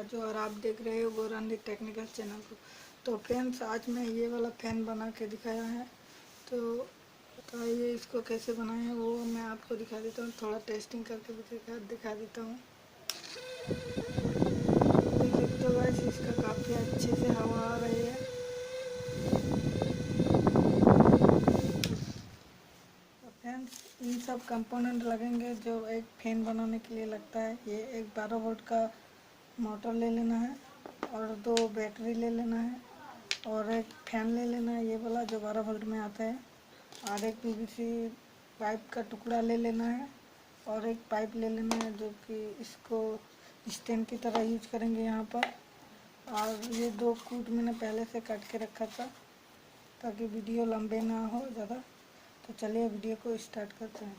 राजू और आप देख रहे हो गोरांडी टेक्निकल चैनल को। तो फ्रेंड्स, आज मैं ये वाला फ़ैन बना के दिखाया है। तो ये इसको कैसे बनाए हैं वो मैं आपको दिखा देता हूँ। थोड़ा टेस्टिंग करके भी दिखा देता हूँ। देख सकते हो गाइस, इसका काफ़ी अच्छे से हवा आ रही है। फ्रेंड्स, इन सब कंपोनेंट लगेंगे जो एक फ़ैन बनाने के लिए लगता है। ये एक 12 वोल्ट का मोटर ले लेना है और 2 बैटरी ले लेना है और एक फैन ले लेना है, ये वाला जो 12 वोल्ट में आता है, और एक पीवीसी पाइप का टुकड़ा ले लेना है और एक पाइप ले लेना है जो कि इसको स्टैंड की तरह यूज करेंगे यहाँ पर। और ये 2 कूट मैंने पहले से काट के रखा था ताकि वीडियो लंबे ना हो ज़्यादा। तो चलिए वीडियो को स्टार्ट करते हैं।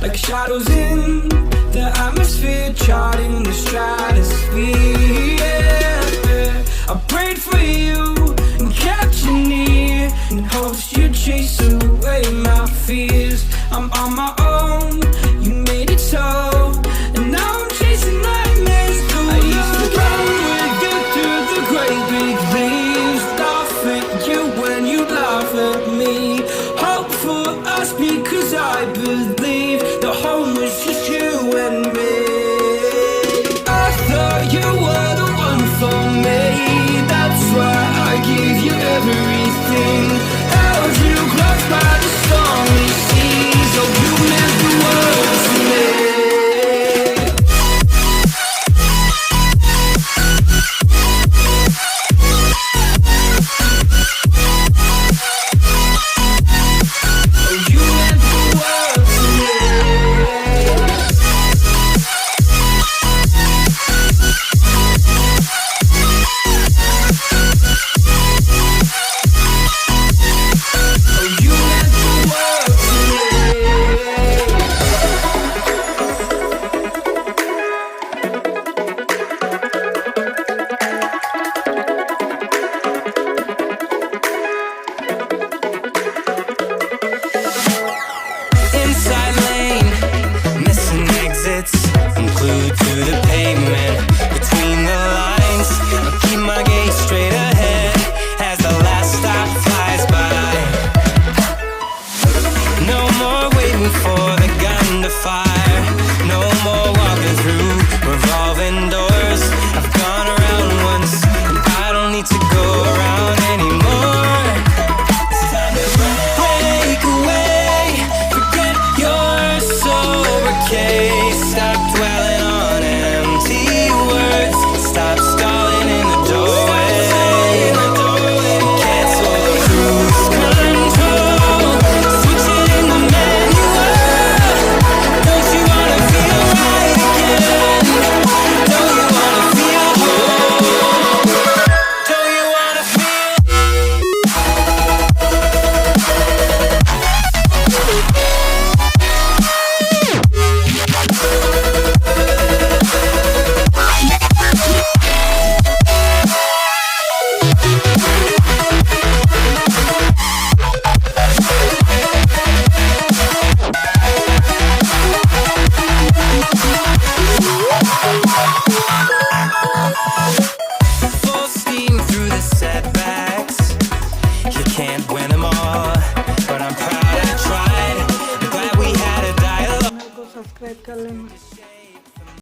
Like shadows in the atmosphere, charting the stratosphere. Yeah. I prayed for you and kept you near in hopes you'd chase away my fears. I'm on my own, you made it so, and now I'm chasing nightmares. I used to run with you through the great big leaves, laugh at you when you laugh at me. Hope for us because I believe the home was just you and me. I thought you were the one for me, that's why I give you everything. Held you close by the stormy seas, oh you meant the world to me. I'm glued to the pavement, between the lines. I'll keep my gaze straight ahead as the last stop flies by. No more waiting for the gun to fire, no more walking through revolving doors. I've gone around once, and I don't need to go around anymore. It's time to break away, forget your sober case. Stop dwelling on empty subscribe कर लेना।